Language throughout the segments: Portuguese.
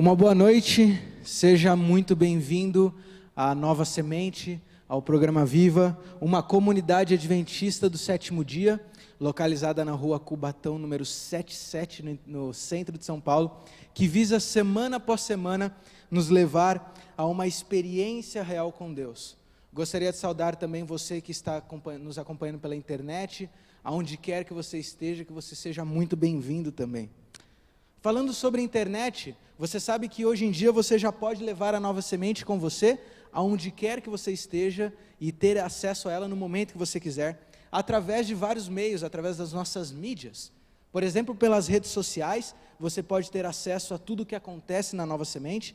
Uma boa noite, seja muito bem-vindo à Nova Semente, ao programa Viva, uma comunidade adventista do sétimo dia, localizada na rua Cubatão, número 77, no centro de São Paulo, que visa semana após semana nos levar a uma experiência real com Deus. Gostaria de saudar também você que está nos acompanhando pela internet, aonde quer que você esteja, que você seja muito bem-vindo também. Falando sobre a internet, você sabe que hoje em dia você já pode levar a Nova Semente com você, aonde quer que você esteja, e ter acesso a ela no momento que você quiser, através de vários meios, através das nossas mídias. Por exemplo, pelas redes sociais, você pode ter acesso a tudo o que acontece na Nova Semente.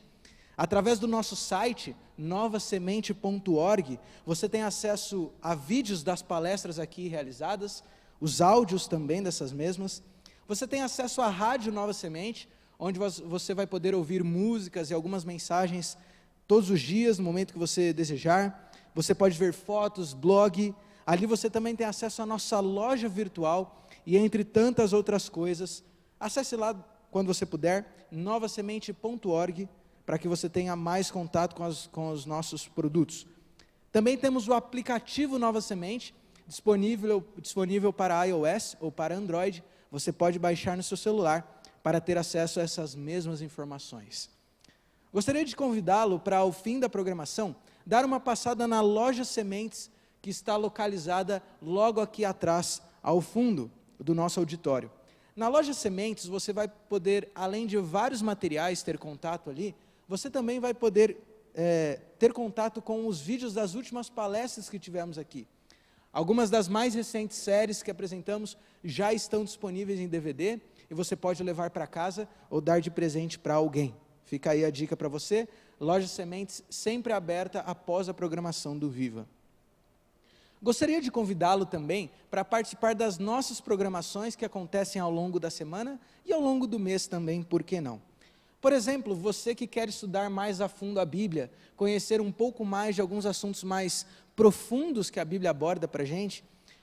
Através do nosso site, novasemente.org, você tem acesso a vídeos das palestras aqui realizadas, os áudios também dessas mesmas. Você tem acesso à Rádio Nova Semente, onde você vai poder ouvir músicas e algumas mensagens todos os dias, no momento que você desejar. Você pode ver fotos, blog. Ali você também tem acesso à nossa loja virtual e entre tantas outras coisas. Acesse lá quando você puder, novasemente.org, para que você tenha mais contato com os nossos produtos. Também temos o aplicativo Nova Semente, disponível para iOS ou para Android. Você pode baixar no seu celular para ter acesso a essas mesmas informações. Gostaria de convidá-lo para, ao fim da programação, dar uma passada na loja Sementes, que está localizada logo aqui atrás, ao fundo do nosso auditório. Na loja Sementes, você vai poder, além de vários materiais, ter contato ali, você também vai poder ter contato com os vídeos das últimas palestras que tivemos aqui. Algumas das mais recentes séries que apresentamos já estão disponíveis em DVD e você pode levar para casa ou dar de presente para alguém. Fica aí a dica para você, loja Sementes sempre aberta após a programação do Viva. Gostaria de convidá-lo também para participar das nossas programações que acontecem ao longo da semana e ao longo do mês também, por que não? Por exemplo, você que quer estudar mais a fundo a Bíblia, conhecer um pouco mais de alguns assuntos mais profundos que a Bíblia aborda para a gente,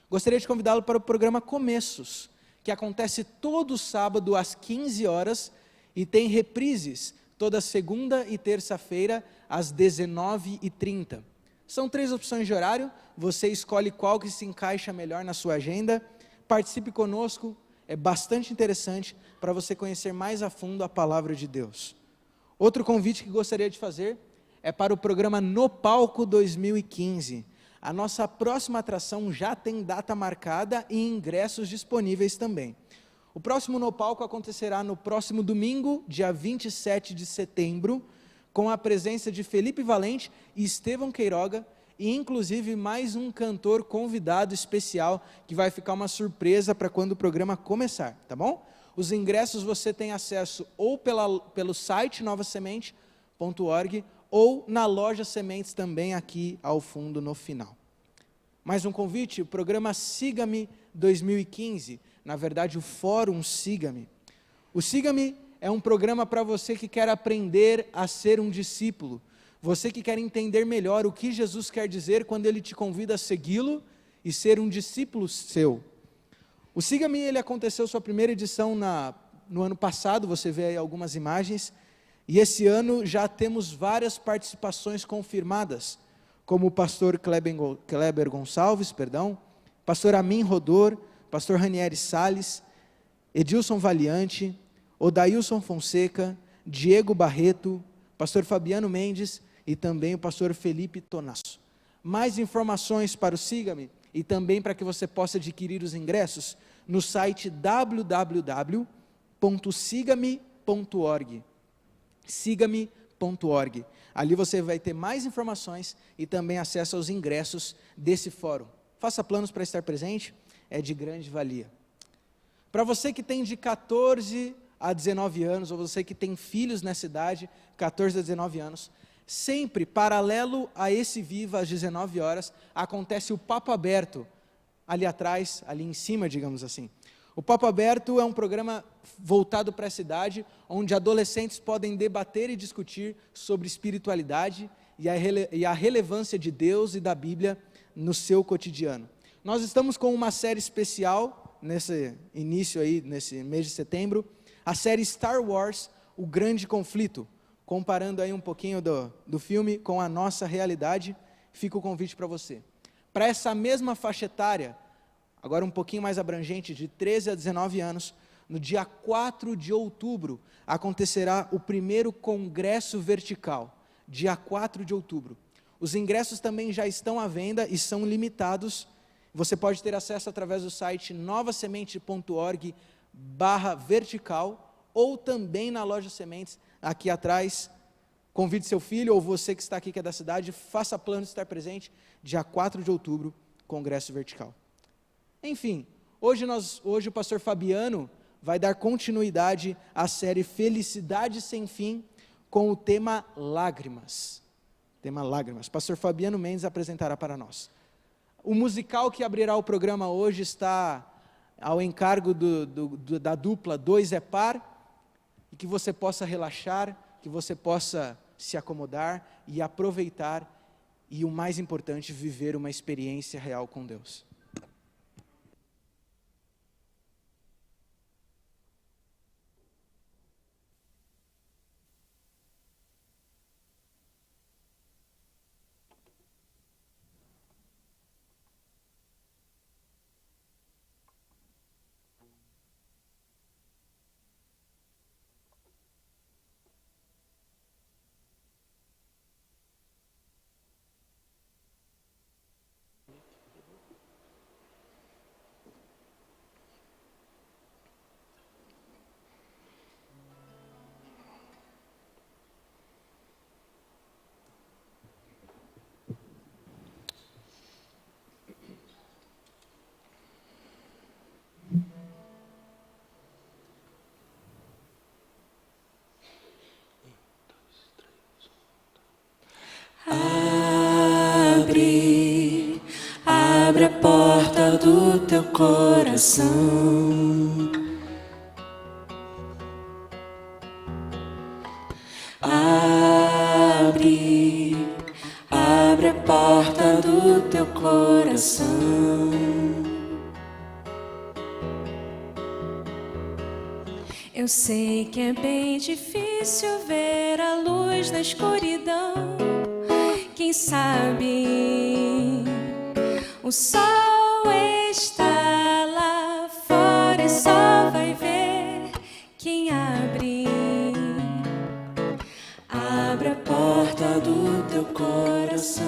gostaria de convidá-lo para o programa Começos, que acontece todo sábado às 15 horas e tem reprises toda segunda e terça-feira às 19h30. São 3 opções de horário, você escolhe qual que se encaixa melhor na sua agenda, participe conosco, é bastante interessante para você conhecer mais a fundo a palavra de Deus. Outro convite que gostaria de fazer é para o programa No Palco 2015. A nossa próxima atração já tem data marcada e ingressos disponíveis também. O próximo No Palco acontecerá no próximo domingo, dia 27 de setembro, com a presença de Felipe Valente e Estevão Queiroga, e inclusive mais um cantor convidado especial, que vai ficar uma surpresa para quando o programa começar, tá bom? Os ingressos você tem acesso ou pelo site novasemente.org ou na loja Sementes também aqui ao fundo no final. Mais um convite, o programa Siga-me 2015, na verdade o Fórum Siga-me. O Siga-me é um programa para você que quer aprender a ser um discípulo, você que quer entender melhor o que Jesus quer dizer quando Ele te convida a segui-lo e ser um discípulo seu. O Siga-me, ele aconteceu sua primeira edição no ano passado, você vê aí algumas imagens, e esse ano já temos várias participações confirmadas, como o pastor Kleber Gonçalves, pastor Amin Rodor, pastor Ranieri Salles, Edilson Valiante, Odailson Fonseca, Diego Barreto, pastor Fabiano Mendes e também o pastor Felipe Tonasso. Mais informações para o Siga-me e também para que você possa adquirir os ingressos no site www.sigame.org. Sigame.org. Ali você vai ter mais informações e também acesso aos ingressos desse fórum. Faça planos para estar presente, é de grande valia. Para você que tem de 14 a 19 anos, ou você que tem filhos nessa idade, 14 a 19 anos, sempre paralelo a esse Viva, às 19 horas, acontece o Papo Aberto, ali atrás, ali em cima, digamos assim. O Papo Aberto é um programa voltado para essa idade, onde adolescentes podem debater e discutir sobre espiritualidade e a relevância de Deus e da Bíblia no seu cotidiano. Nós estamos com uma série especial, nesse início aí, nesse mês de setembro, a série Star Wars, O Grande Conflito, comparando aí um pouquinho do filme com a nossa realidade, fica o convite para você. Para essa mesma faixa etária, agora um pouquinho mais abrangente, de 13 a 19 anos, no dia 4 de outubro, acontecerá o primeiro Congresso Vertical, dia 4 de outubro. Os ingressos também já estão à venda e são limitados. Você pode ter acesso através do site novasemente.org/vertical ou também na loja Sementes, aqui atrás. Convide seu filho ou você que está aqui, que é da cidade, faça plano de estar presente, dia 4 de outubro, Congresso Vertical. Enfim, hoje o pastor Fabiano vai dar continuidade à série Felicidade Sem Fim, com o tema Lágrimas. Tema Lágrimas. Pastor Fabiano Mendes apresentará para nós. O musical que abrirá o programa hoje está ao encargo da dupla Dois é Par, e que você possa relaxar, que você possa se acomodar e aproveitar, e o mais importante, viver uma experiência real com Deus. Abre a porta do teu coração. Abre a porta do teu coração. Eu sei que é bem difícil ver a luz na escuridão. Quem sabe o sol está lá fora e só vai ver quem abre. Abre a porta do teu coração.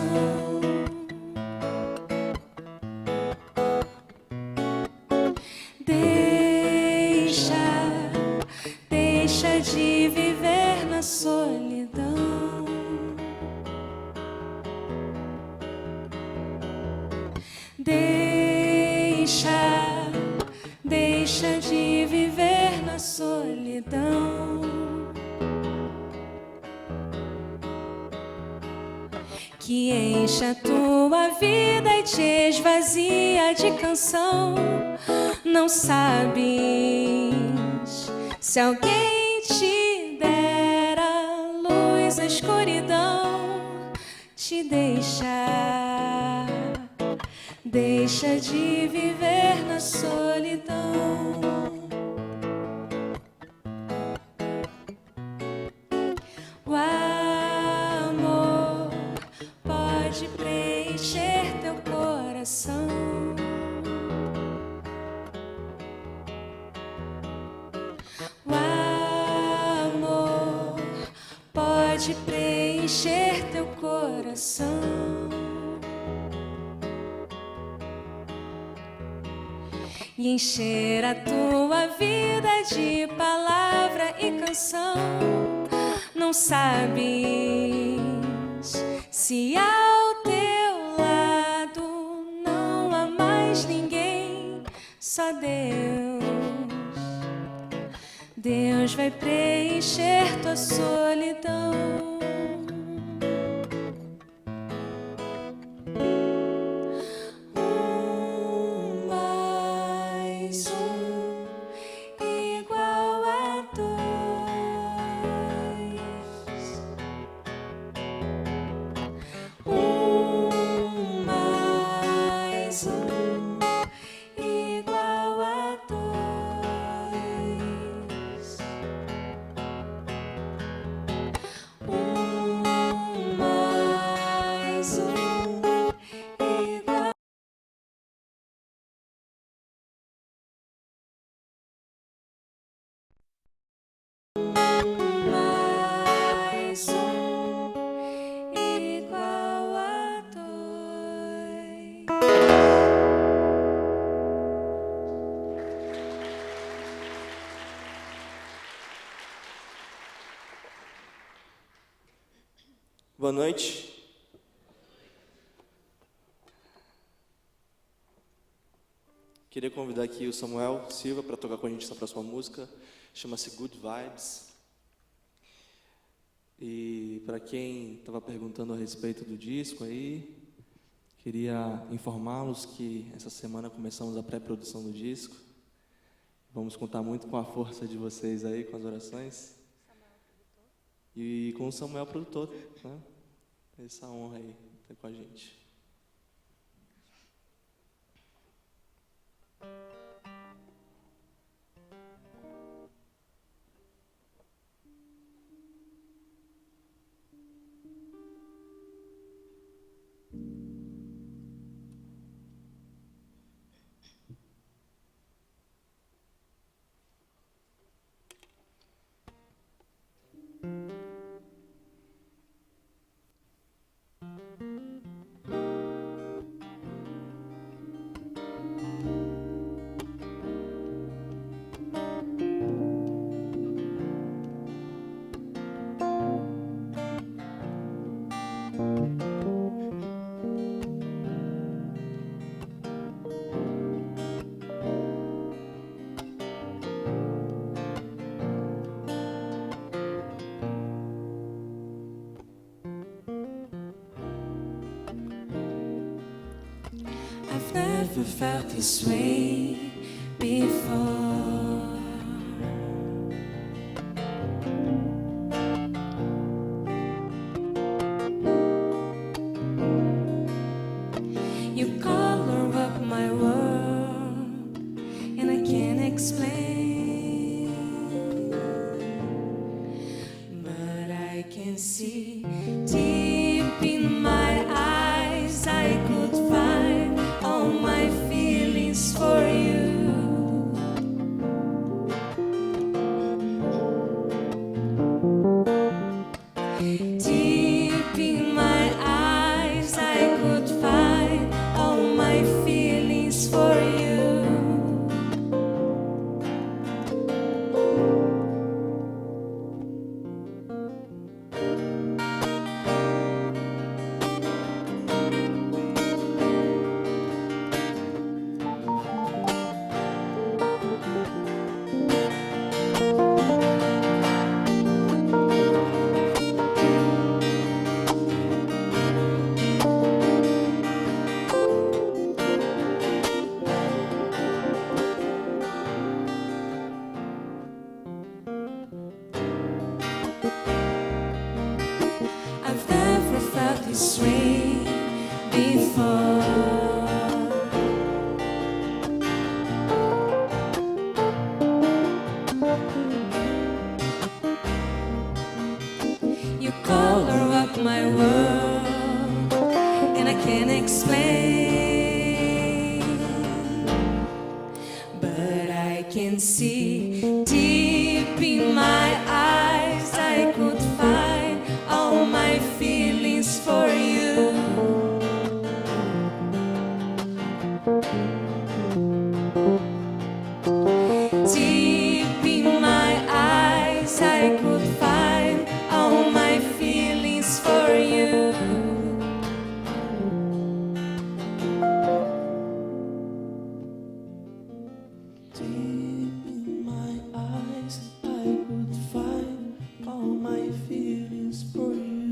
Deixa de viver na solidão. Deixa de viver na solidão. Que enche a tua vida e te esvazia de canção. Não sabes se alguém te der a luz, a escuridão te deixa de viver na solidão. O amor pode preencher teu coração. O amor pode preencher teu coração. E encher a tua vida de palavra e canção. Não sabes se ao teu lado não há mais ninguém, só Deus. Deus vai preencher tua solidão. Boa noite. Queria convidar aqui o Samuel Silva para tocar com a gente essa próxima música. Chama-se Good Vibes. E para quem estava perguntando a respeito do disco aí, queria informá-los que essa semana começamos a pré-produção do disco. Vamos contar muito com a força de vocês aí, com as orações. E com o Samuel, produtor, né? Essa honra aí, estar com a gente. I've never felt this way before. You color up my world, and I can't explain, but I can see deep in my eyes. I could find all my feelings for you. Deep in my eyes, I could find all my feelings for you. I've never felt this way before. You color up my world, and I can't explain, but I can see deep in my eyes. I could find all my feelings for you. Deep in my eyes, I could find all my feelings for you. Deep in my eyes, I could find all my feelings for you.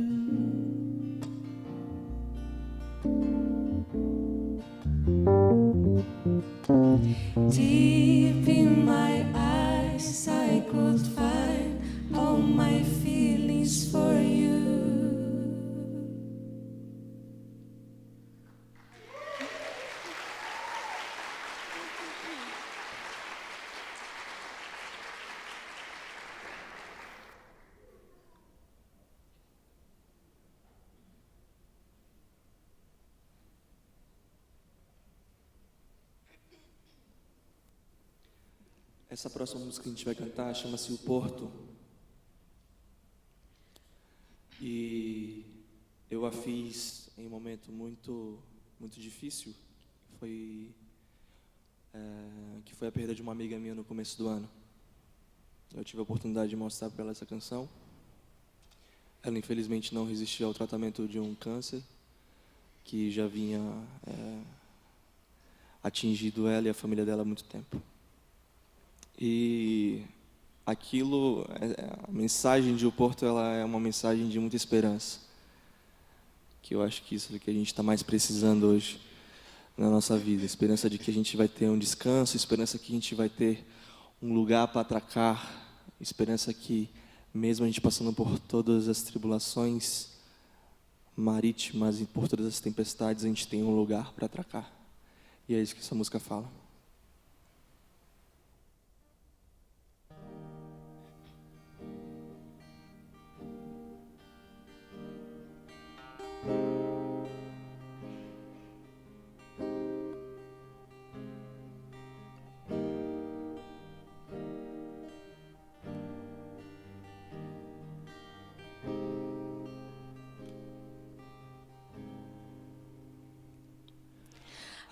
Deep in my eyes, I could find all my feelings for you. Essa próxima música que a gente vai cantar chama-se O Porto. E eu a fiz em um momento muito difícil, que foi a perda de uma amiga minha no começo do ano. Eu tive a oportunidade de mostrar para ela essa canção. Ela infelizmente não resistiu ao tratamento de um câncer que já vinha atingido ela e a família dela há muito tempo. E aquilo, a mensagem de O Porto, ela é uma mensagem de muita esperança, que eu acho que isso é o que a gente está mais precisando hoje na nossa vida. Esperança de que a gente vai ter um descanso, esperança que a gente vai ter um lugar para atracar, esperança que, mesmo a gente passando por todas as tribulações marítimas e por todas as tempestades, a gente tem um lugar para atracar. E é isso que essa música fala.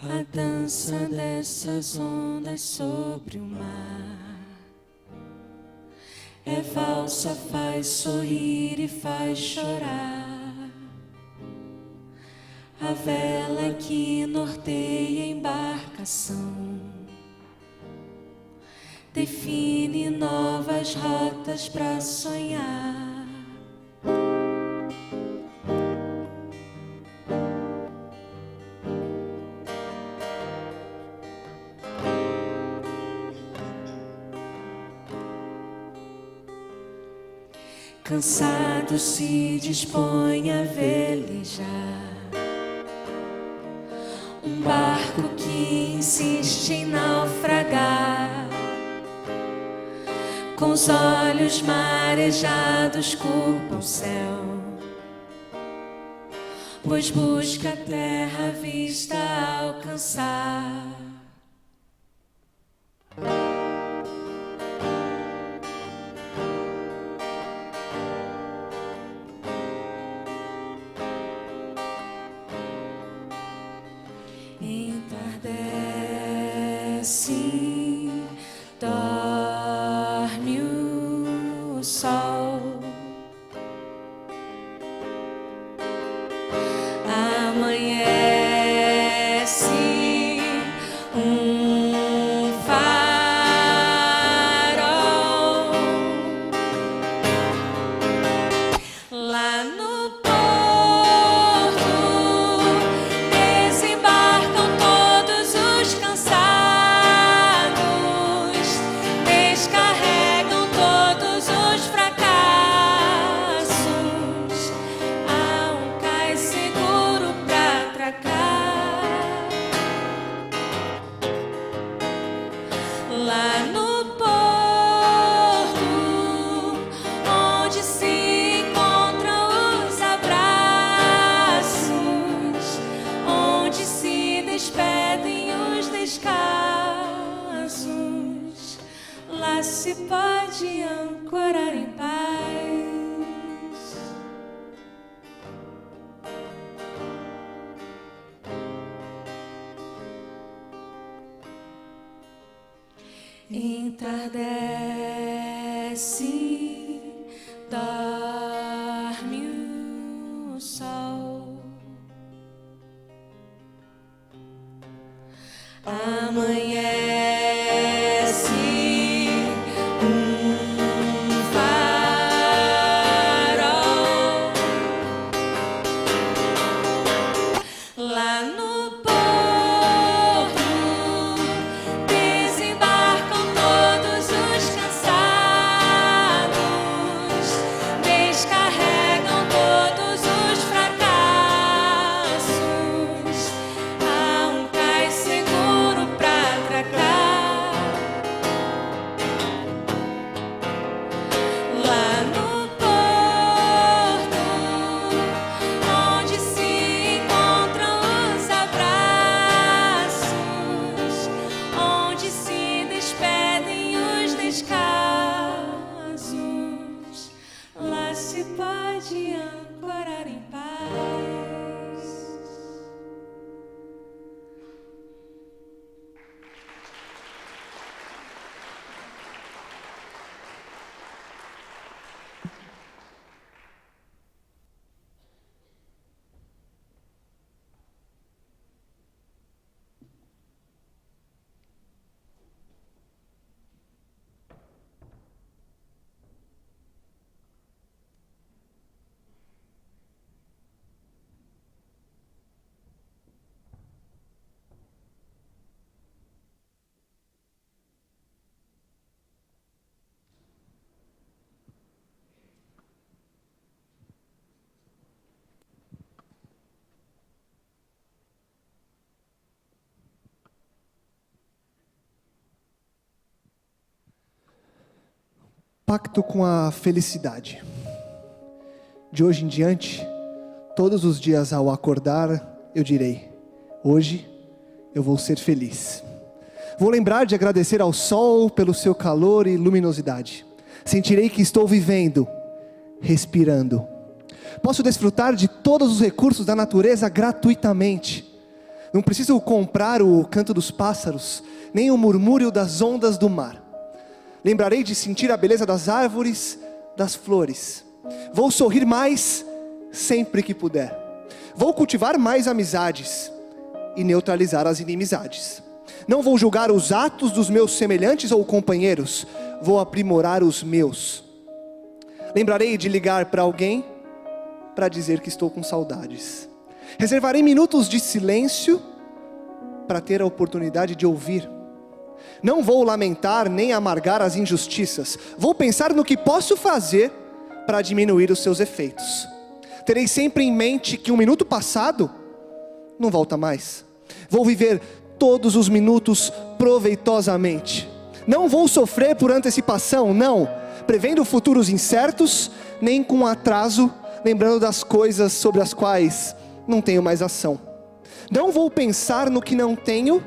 A dança dessas ondas sobre o mar é valsa, faz sorrir e faz chorar. A vela que norteia a embarcação define novas rotas para sonhar. Cansado se dispõe a velejar, um barco que insiste em naufragar, com os olhos marejados culpa o céu, pois busca a terra à vista alcançar. Entardece, dorme o sol, amanhece um farol lá no lá no porto, onde se encontram os abraços, onde se despedem os descasos, lá se pode ancorar em paz. Entardece, dorme o sol, amanhece um farol lá no desembarcam todos os cansados. pacto com a felicidade. De hoje em diante, todos os dias ao acordar, eu direi: hoje eu vou ser feliz. Vou lembrar de agradecer ao sol pelo seu calor e luminosidade. Sentirei que estou vivendo, respirando. Posso desfrutar de todos os recursos da natureza gratuitamente. Não preciso comprar o canto dos pássaros, nem o murmúrio das ondas do mar. Lembrarei de sentir a beleza das árvores, das flores. Vou sorrir mais sempre que puder. Vou cultivar mais amizades e neutralizar as inimizades. Não vou julgar os atos dos meus semelhantes ou companheiros. Vou aprimorar os meus. Lembrarei de ligar para alguém para dizer que estou com saudades. Reservarei minutos de silêncio para ter a oportunidade de ouvir. Não vou lamentar nem amargar as injustiças. Vou pensar no que posso fazer para diminuir os seus efeitos. Terei sempre em mente que um minuto passado não volta mais. Vou viver todos os minutos proveitosamente. Não vou sofrer por antecipação, não, prevendo futuros incertos, nem com atraso, lembrando das coisas sobre as quais não tenho mais ação. Não vou pensar no que não tenho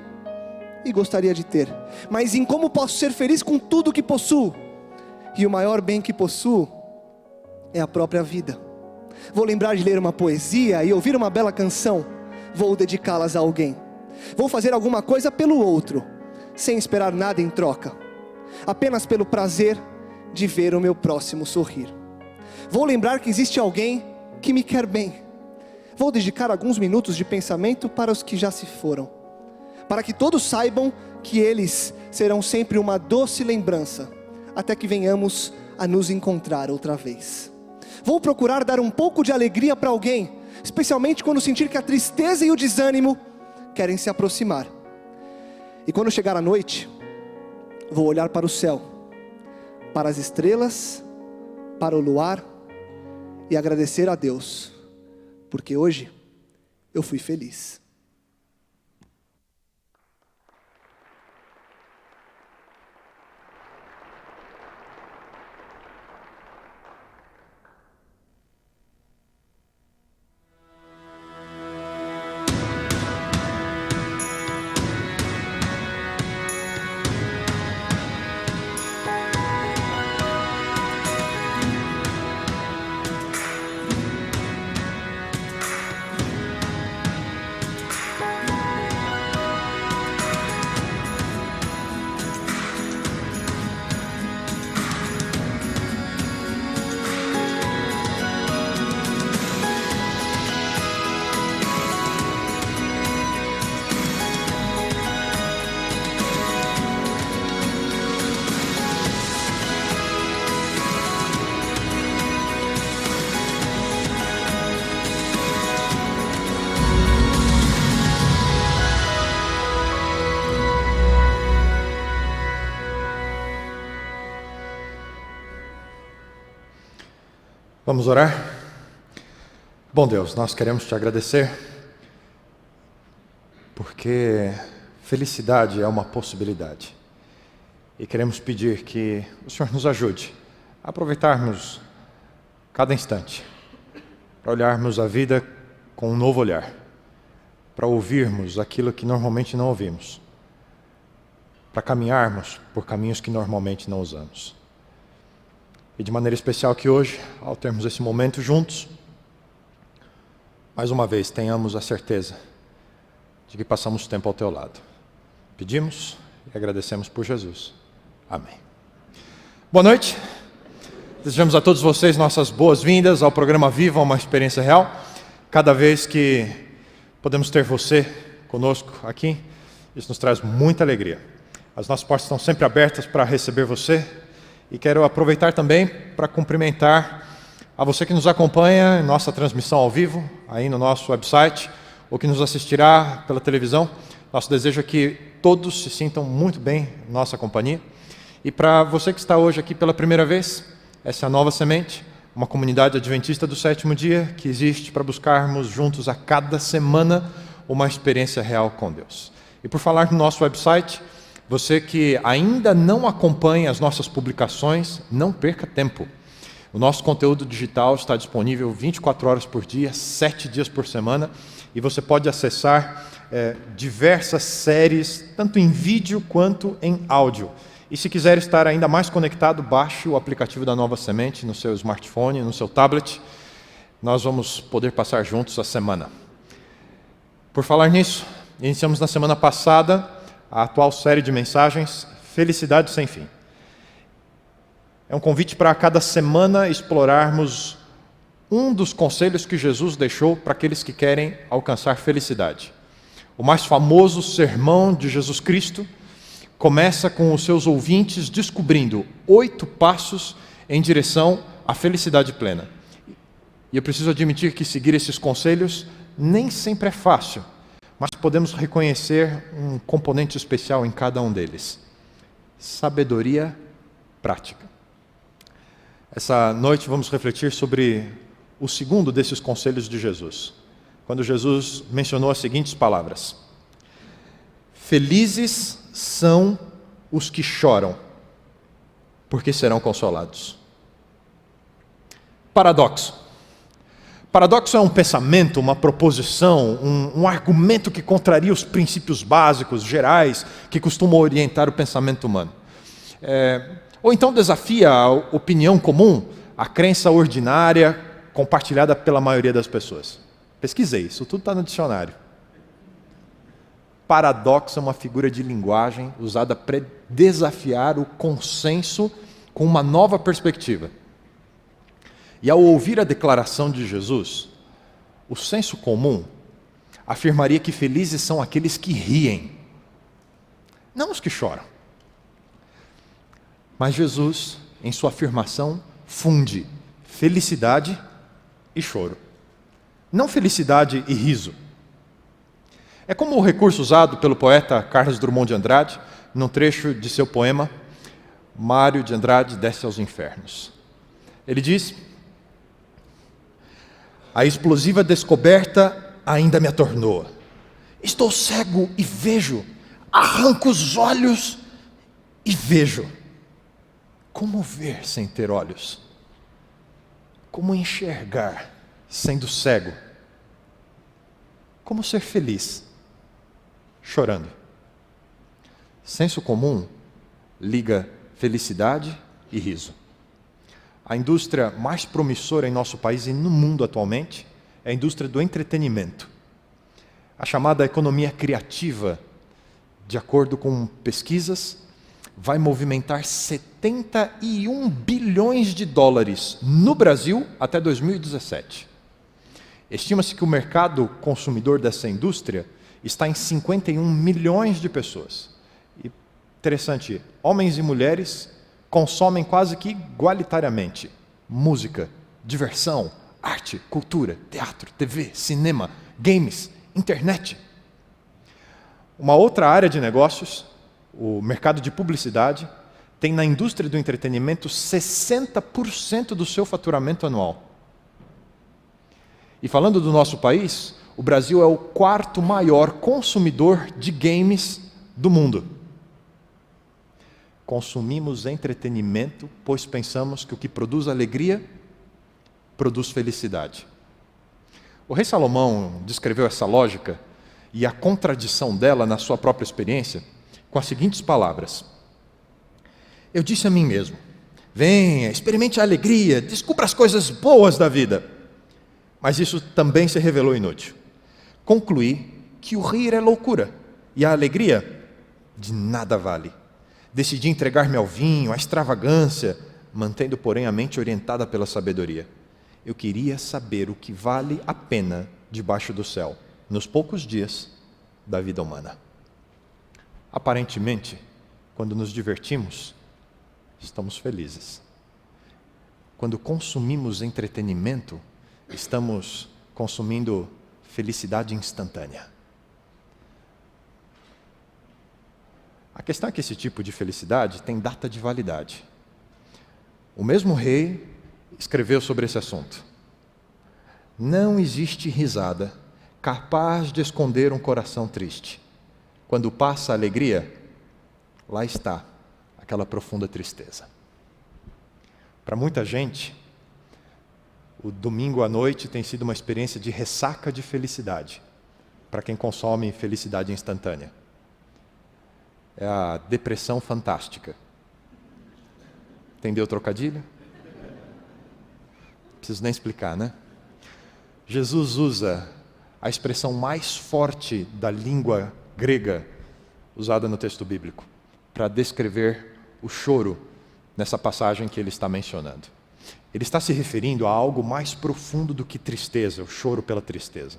e gostaria de ter, mas em como posso ser feliz com tudo que possuo. E o maior bem que possuo é a própria vida. Vou lembrar de ler uma poesia e ouvir uma bela canção. Vou dedicá-las a alguém. Vou fazer alguma coisa pelo outro, sem esperar nada em troca, apenas pelo prazer de ver o meu próximo sorrir. Vou lembrar que existe alguém que me quer bem. Vou dedicar alguns minutos de pensamento para os que já se foram, para que todos saibam que eles serão sempre uma doce lembrança, até que venhamos a nos encontrar outra vez. Vou procurar dar um pouco de alegria para alguém, especialmente quando sentir que a tristeza e o desânimo querem se aproximar. E quando chegar a noite, vou olhar para o céu, para as estrelas, para o luar e agradecer a Deus, porque hoje eu fui feliz. Vamos orar? Bom Deus, nós queremos te agradecer, porque felicidade é uma possibilidade. E queremos pedir que o Senhor nos ajude a aproveitarmos cada instante, para olharmos a vida com um novo olhar, para ouvirmos aquilo que normalmente não ouvimos, para caminharmos por caminhos que normalmente não usamos. E de maneira especial que hoje, ao termos esse momento juntos, mais uma vez tenhamos a certeza de que passamos tempo ao teu lado. Pedimos e agradecemos por Jesus. Amém. Boa noite. Desejamos a todos vocês nossas boas-vindas ao programa Viva uma Experiência Real. Cada vez que podemos ter você conosco aqui, isso nos traz muita alegria. As nossas portas estão sempre abertas para receber você. E quero aproveitar também para cumprimentar a você que nos acompanha em nossa transmissão ao vivo, aí no nosso website, ou que nos assistirá pela televisão. Nosso desejo é que todos se sintam muito bem em nossa companhia. E para você que está hoje aqui pela primeira vez, essa é a Nova Semente, uma comunidade adventista do sétimo dia, que existe para buscarmos juntos a cada semana uma experiência real com Deus. E por falar no nosso website, Você que ainda não acompanha as nossas publicações, não perca tempo. O nosso conteúdo digital está disponível 24 horas por dia, 7 dias por semana, e você pode acessar diversas séries, tanto em vídeo quanto em áudio. E se quiser estar ainda mais conectado, baixe o aplicativo da Nova Semente no seu smartphone, no seu tablet. Nós vamos poder passar juntos a semana. Por falar nisso, iniciamos na semana passada a atual série de mensagens Felicidade Sem Fim. É um convite para cada semana explorarmos um dos conselhos que Jesus deixou para aqueles que querem alcançar felicidade. O mais famoso sermão de Jesus Cristo começa com os seus ouvintes descobrindo 8 passos em direção à felicidade plena. E eu preciso admitir que seguir esses conselhos nem sempre é fácil, mas podemos reconhecer um componente especial em cada um deles: sabedoria prática. Essa noite vamos refletir sobre o segundo desses conselhos de Jesus, quando Jesus mencionou as seguintes palavras: felizes são os que choram, porque serão consolados. Paradoxo. Paradoxo é um pensamento, uma proposição, um argumento que contraria os princípios básicos, gerais, que costumam orientar o pensamento humano. Ou então desafia a opinião comum, a crença ordinária, compartilhada pela maioria das pessoas. Pesquisei, isso tudo está no dicionário. Paradoxo é uma figura de linguagem usada para desafiar o consenso com uma nova perspectiva. E ao ouvir a declaração de Jesus, o senso comum afirmaria que felizes são aqueles que riem, não os que choram. Mas Jesus, em sua afirmação, funde felicidade e choro. Não felicidade e riso. É como o recurso usado pelo poeta Carlos Drummond de Andrade, num trecho de seu poema Mário de Andrade Desce aos Infernos. Ele diz: a explosiva descoberta ainda me atornou. Estou cego e vejo, arranco os olhos e vejo. Como ver sem ter olhos? Como enxergar sendo cego? Como ser feliz chorando? Senso comum liga felicidade e riso. A indústria mais promissora em nosso país e no mundo atualmente é a indústria do entretenimento. A chamada economia criativa, de acordo com pesquisas, vai movimentar 71 bilhões de dólares no Brasil até 2017. Estima-se que o mercado consumidor dessa indústria está em 51 milhões de pessoas. E, interessante, homens e mulheres consomem quase que igualitariamente música, diversão, arte, cultura, teatro, TV, cinema, games, internet. Uma outra área de negócios, o mercado de publicidade, tem na indústria do entretenimento 60% do seu faturamento anual. E falando do nosso país, o Brasil é o 4º maior consumidor de games do mundo. Consumimos entretenimento, pois pensamos que o que produz alegria, produz felicidade. O rei Salomão descreveu essa lógica e a contradição dela na sua própria experiência com as seguintes palavras: eu disse a mim mesmo, venha, experimente a alegria, descubra as coisas boas da vida. Mas isso também se revelou inútil. Concluí que o rir é loucura e a alegria de nada vale. Decidi entregar-me ao vinho, à extravagância, mantendo, porém, a mente orientada pela sabedoria. Eu queria saber o que vale a pena debaixo do céu, nos poucos dias da vida humana. Aparentemente, quando nos divertimos, estamos felizes. Quando consumimos entretenimento, estamos consumindo felicidade instantânea. A questão é que esse tipo de felicidade tem data de validade. O mesmo rei escreveu sobre esse assunto. Não existe risada capaz de esconder um coração triste. Quando passa a alegria, lá está aquela profunda tristeza. Para muita gente, o domingo à noite tem sido uma experiência de ressaca de felicidade, para quem consome felicidade instantânea. É a depressão fantástica. Entendeu o trocadilho? Não preciso nem explicar, né? Jesus usa a expressão mais forte da língua grega usada no texto bíblico para descrever o choro nessa passagem que ele está mencionando. Ele está se referindo a algo mais profundo do que tristeza, o choro pela tristeza.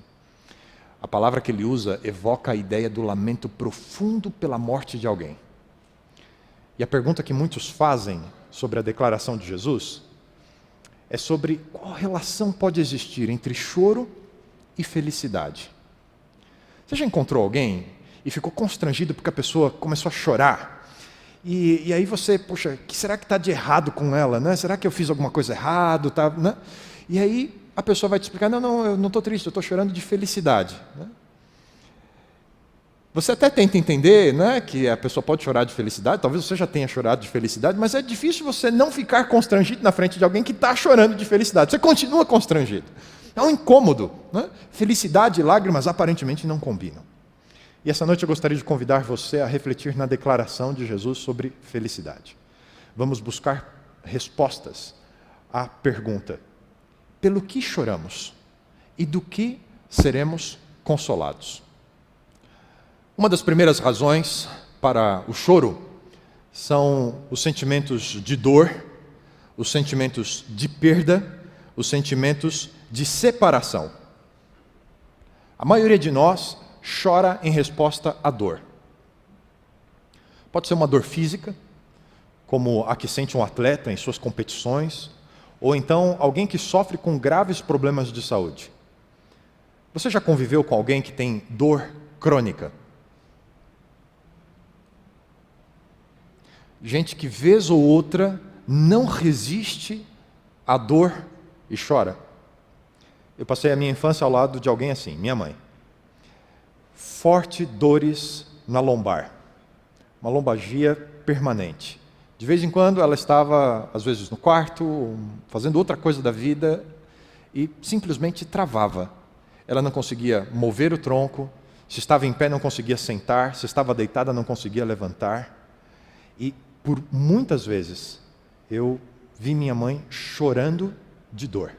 A palavra que ele usa evoca a ideia do lamento profundo pela morte de alguém. E a pergunta que muitos fazem sobre a declaração de Jesus é sobre qual relação pode existir entre choro e felicidade. Você já encontrou alguém e ficou constrangido porque a pessoa começou a chorar? E aí você, poxa, o que será que está de errado com ela? Né? Será que eu fiz alguma coisa errada? Tá, né? E aí a pessoa vai te explicar, não, eu não estou triste, eu estou chorando de felicidade. Né? Você até tenta entender, né, que a pessoa pode chorar de felicidade, talvez você já tenha chorado de felicidade, mas é difícil você não ficar constrangido na frente de alguém que está chorando de felicidade. Você continua constrangido. É um incômodo. Né? Felicidade e lágrimas aparentemente não combinam. E essa noite eu gostaria de convidar você a refletir na declaração de Jesus sobre felicidade. Vamos buscar respostas à pergunta: pelo que choramos e do que seremos consolados? Uma das primeiras razões para o choro são os sentimentos de dor, os sentimentos de perda, os sentimentos de separação. A maioria de nós chora em resposta à dor. Pode ser uma dor física, como a que sente um atleta em suas competições, ou então alguém que sofre com graves problemas de saúde. Você já conviveu com alguém que tem dor crônica? Gente que vez ou outra não resiste à dor e chora. Eu passei a minha infância ao lado de alguém assim, minha mãe. Forte dores na lombar, uma lombalgia permanente. De vez em quando ela estava, às vezes, no quarto, fazendo outra coisa da vida e simplesmente travava. Ela não conseguia mover o tronco, se estava em pé não conseguia sentar, se estava deitada não conseguia levantar. E por muitas vezes eu vi minha mãe chorando de dor.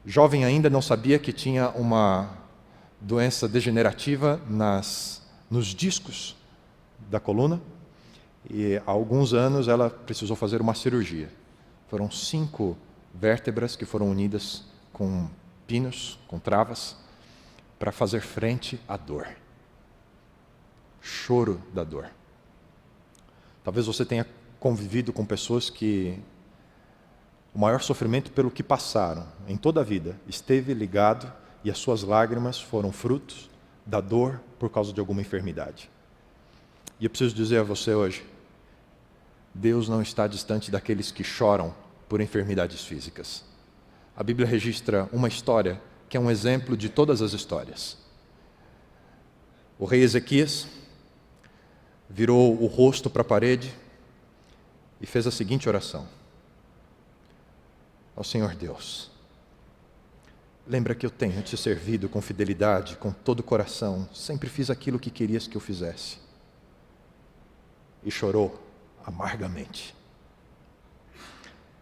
Jovem ainda, não sabia que tinha uma doença degenerativa nos discos da coluna, e há alguns anos ela precisou fazer uma cirurgia. Foram 5 vértebras que foram unidas com pinos, com travas, para fazer frente à dor. Choro da dor. Talvez você tenha convivido com pessoas que o maior sofrimento pelo que passaram em toda a vida esteve ligado e as suas lágrimas foram frutos da dor por causa de alguma enfermidade. E eu preciso dizer a você hoje, Deus não está distante daqueles que choram por enfermidades físicas. A Bíblia registra uma história que é um exemplo de todas as histórias. O rei Ezequias virou o rosto para a parede e fez a seguinte oração: ao Senhor Deus, lembra que eu tenho te servido com fidelidade, com todo o coração, sempre fiz aquilo que querias que eu fizesse. E chorou amargamente.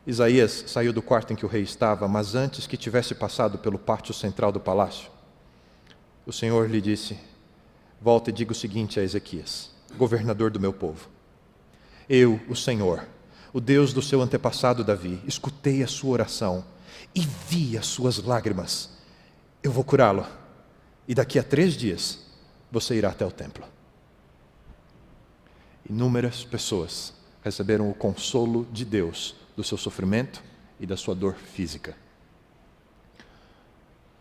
Isaías saiu do quarto em que o rei estava, mas antes que tivesse passado pelo pátio central do palácio, o Senhor lhe disse: volta e diga o seguinte a Ezequias, governador do meu povo: eu, o Senhor, o Deus do seu antepassado Davi, escutei a sua oração e vi as suas lágrimas. Eu vou curá-lo, e daqui a 3 dias você irá até o templo. Inúmeras pessoas receberam o consolo de Deus do seu sofrimento e da sua dor física.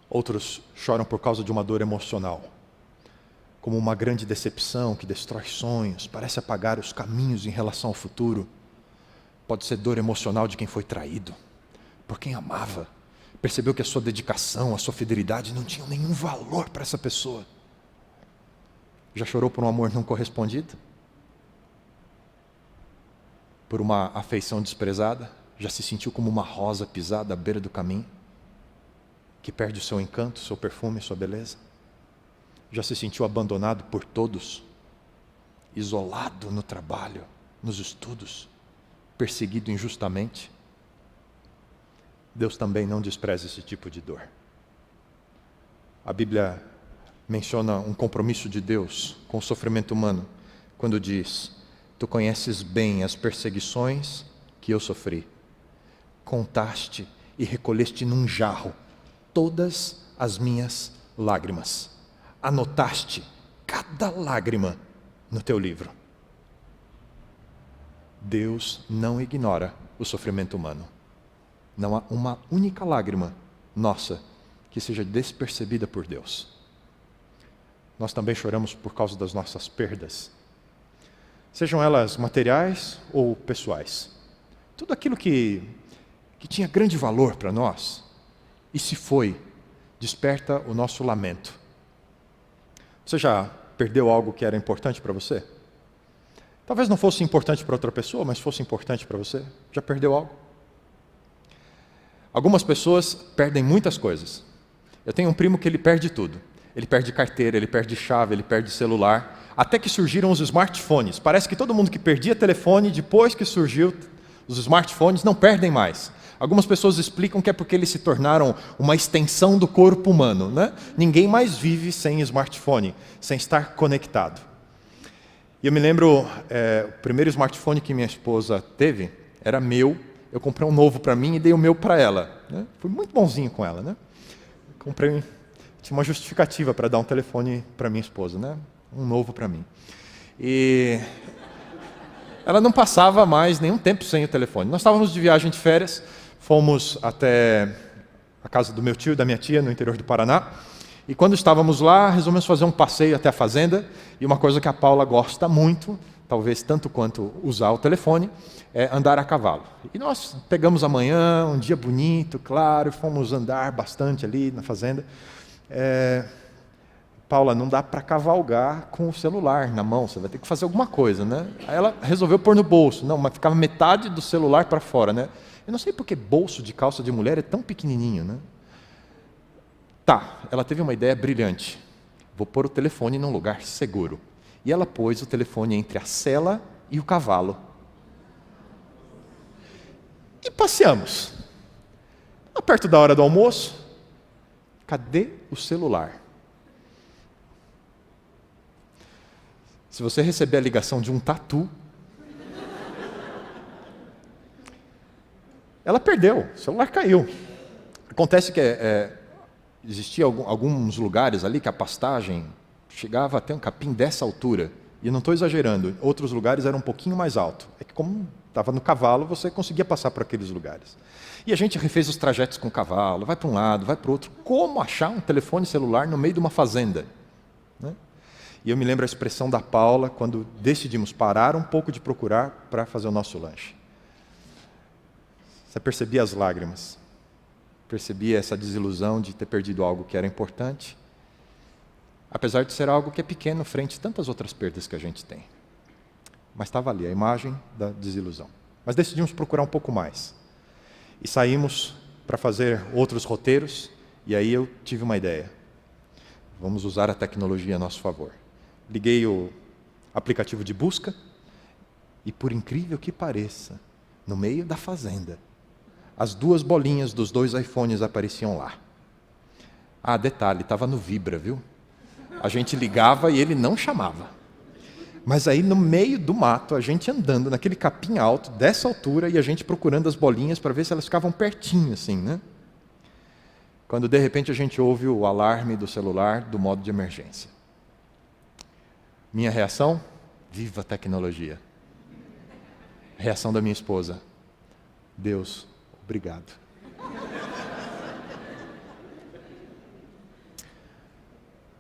Outros choram por causa de uma dor emocional, como uma grande decepção que destrói sonhos, parece apagar os caminhos em relação ao futuro. Pode ser dor emocional de quem foi traído, por quem amava, percebeu que a sua dedicação, a sua fidelidade não tinham nenhum valor para essa pessoa. Já chorou por um amor não correspondido? por uma afeição desprezada? Já se sentiu como uma rosa pisada à beira do caminho, que perde o seu encanto, seu perfume, sua beleza? Já se sentiu abandonado por todos, isolado no trabalho, nos estudos, perseguido injustamente? Deus também não despreza esse tipo de dor. A Bíblia menciona um compromisso de Deus com o sofrimento humano, quando diz: tu conheces bem as perseguições que eu sofri. Contaste e recolheste num jarro todas as minhas lágrimas. Anotaste cada lágrima no teu livro. Deus não ignora o sofrimento humano. Não há uma única lágrima nossa que seja despercebida por Deus. Nós também choramos por causa das nossas perdas, sejam elas materiais ou pessoais. Tudo aquilo que tinha grande valor para nós, e se foi, desperta o nosso lamento. Você já perdeu algo que era importante para você? Talvez não fosse importante para outra pessoa, mas fosse importante para você. Já perdeu algo? Algumas pessoas perdem muitas coisas. Eu tenho um primo que ele perde tudo. Ele perde carteira, ele perde chave, ele perde celular. Até que surgiram os smartphones. Parece que todo mundo que perdia telefone, depois que surgiu os smartphones, não perdem mais. Algumas pessoas explicam que é porque eles se tornaram uma extensão do corpo humano, né? Ninguém mais vive sem smartphone, sem estar conectado. E eu me lembro, o primeiro smartphone que minha esposa teve era meu. Eu comprei um novo para mim e dei o meu para ela, né? Fui muito bonzinho com ela, né? Tinha uma justificativa para dar um telefone para minha esposa, né? Um novo para mim. E ela não passava mais nenhum tempo sem o telefone. Nós estávamos de viagem de férias, fomos até a casa do meu tio e da minha tia, no interior do Paraná. E quando estávamos lá, resolvemos fazer um passeio até a fazenda. E uma coisa que a Paula gosta muito, talvez tanto quanto usar o telefone, é andar a cavalo. E nós pegamos amanhã, um dia bonito, claro, fomos andar bastante ali na fazenda. Paula, não dá para cavalgar com o celular na mão, você vai ter que fazer alguma coisa, né? Aí ela resolveu pôr no bolso, não, mas ficava metade do celular para fora, né? Eu não sei porque bolso de calça de mulher é tão pequenininho, né? Tá, ela teve uma ideia brilhante. Vou pôr o telefone num lugar seguro. E ela pôs o telefone entre a sela e o cavalo. E passeamos. Perto da hora do almoço, cadê o celular? Se você receber a ligação de um tatu, ela perdeu, o celular caiu. Acontece que existia alguns lugares ali que a pastagem chegava até um capim dessa altura. E eu não estou exagerando, outros lugares eram um pouquinho mais alto. É que como estava no cavalo, você conseguia passar por aqueles lugares. E a gente refez os trajetos com o cavalo, vai para um lado, vai para o outro. Como achar um telefone celular no meio de uma fazenda? Né? E eu me lembro a expressão da Paula quando decidimos parar um pouco de procurar para fazer o nosso lanche. Você percebia as lágrimas, percebia essa desilusão de ter perdido algo que era importante, apesar de ser algo que é pequeno frente a tantas outras perdas que a gente tem. Mas estava ali a imagem da desilusão. Mas decidimos procurar um pouco mais. E saímos para fazer outros roteiros, e aí eu tive uma ideia. Vamos usar a tecnologia a nosso favor. Liguei o aplicativo de busca, e por incrível que pareça, no meio da fazenda, as duas bolinhas dos 2 iPhones apareciam lá. Ah, detalhe, estava no Vibra, viu? A gente ligava e ele não chamava. Mas aí no meio do mato, a gente andando naquele capim alto, dessa altura, e a gente procurando as bolinhas para ver se elas ficavam pertinho, assim, né? Quando de repente a gente ouve o alarme do celular do modo de emergência. Minha reação? Viva a tecnologia. Reação da minha esposa: Deus, obrigado.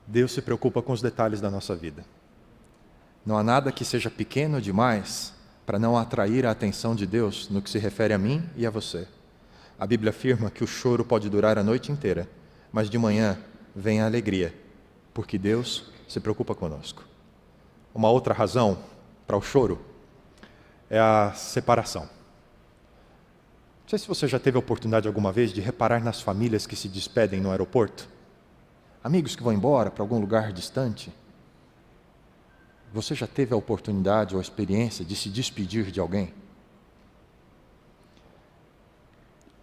Deus se preocupa com os detalhes da nossa vida. Não há nada que seja pequeno demais para não atrair a atenção de Deus no que se refere a mim e a você. A Bíblia afirma que o choro pode durar a noite inteira, mas de manhã vem a alegria, porque Deus se preocupa conosco. Uma outra razão para o choro é a separação. Não sei se você já teve a oportunidade alguma vez de reparar nas famílias que se despedem no aeroporto. Amigos que vão embora para algum lugar distante. Você já teve a oportunidade ou a experiência de se despedir de alguém?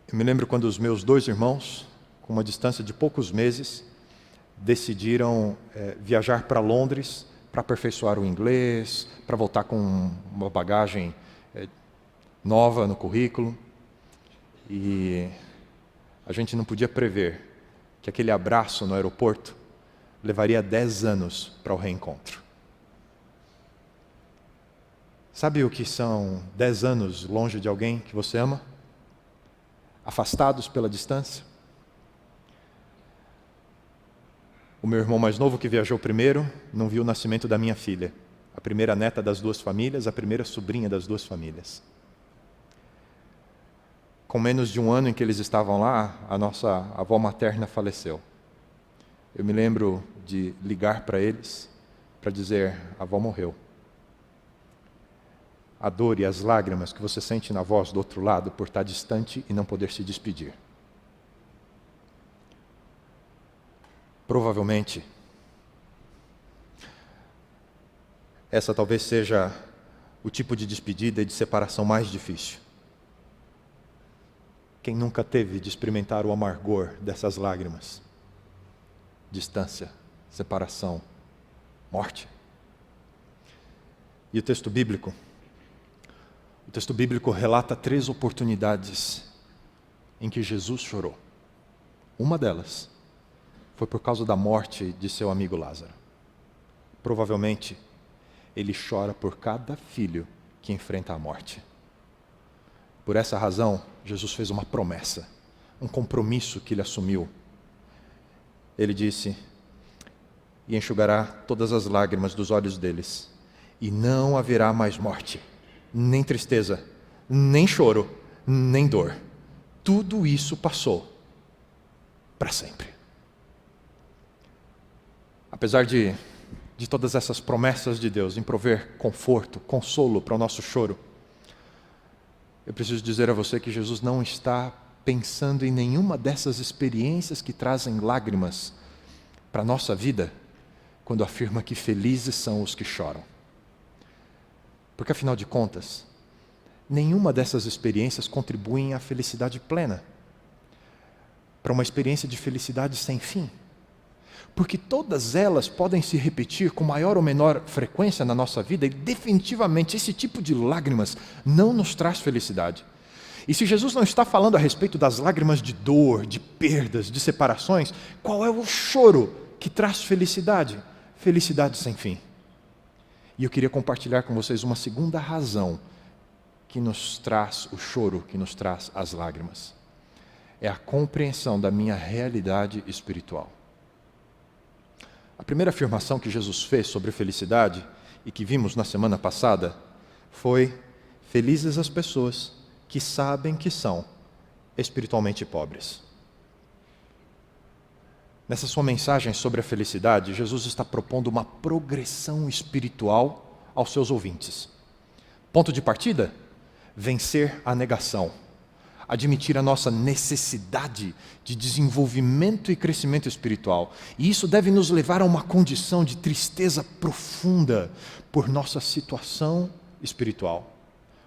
Eu me lembro quando os meus 2 irmãos, com uma distância de poucos meses, decidiram viajar para Londres para aperfeiçoar o inglês, para voltar com uma bagagem nova no currículo. E a gente não podia prever que aquele abraço no aeroporto levaria 10 anos para o reencontro. Sabe o que são 10 anos longe de alguém que você ama? Afastados pela distância? O meu irmão mais novo, que viajou primeiro, não viu o nascimento da minha filha, a primeira neta das 2 famílias, a primeira sobrinha das 2 famílias. Com menos de 1 ano em que eles estavam lá, a nossa avó materna faleceu. Eu me lembro de ligar para eles para dizer: a avó morreu. A dor e as lágrimas que você sente na voz do outro lado por estar distante e não poder se despedir. Provavelmente, essa talvez seja o tipo de despedida e de separação mais difícil. Quem nunca teve de experimentar o amargor dessas lágrimas? Distância, separação, morte. E o texto bíblico relata 3 oportunidades em que Jesus chorou. Uma delas foi por causa da morte de seu amigo Lázaro. Provavelmente, ele chora por cada filho que enfrenta a morte. Por essa razão, Jesus fez uma promessa, um compromisso que ele assumiu. Ele disse: e enxugará todas as lágrimas dos olhos deles, e não haverá mais morte, nem tristeza, nem choro, nem dor. Tudo isso passou para sempre. Apesar de todas essas promessas de Deus em prover conforto, consolo para o nosso choro, eu preciso dizer a você que Jesus não está pensando em nenhuma dessas experiências que trazem lágrimas para a nossa vida, quando afirma que felizes são os que choram. Porque, afinal de contas, nenhuma dessas experiências contribuem à felicidade plena, para uma experiência de felicidade sem fim. Porque todas elas podem se repetir com maior ou menor frequência na nossa vida, e definitivamente esse tipo de lágrimas não nos traz felicidade. E se Jesus não está falando a respeito das lágrimas de dor, de perdas, de separações, qual é o choro que traz felicidade? Felicidade sem fim. E eu queria compartilhar com vocês uma segunda razão que nos traz o choro, que nos traz as lágrimas. É a compreensão da minha realidade espiritual. A primeira afirmação que Jesus fez sobre felicidade, e que vimos na semana passada, foi: felizes as pessoas que sabem que são espiritualmente pobres. Nessa sua mensagem sobre a felicidade, Jesus está propondo uma progressão espiritual aos seus ouvintes. Ponto de partida: vencer a negação. Admitir a nossa necessidade de desenvolvimento e crescimento espiritual. E isso deve nos levar a uma condição de tristeza profunda por nossa situação espiritual.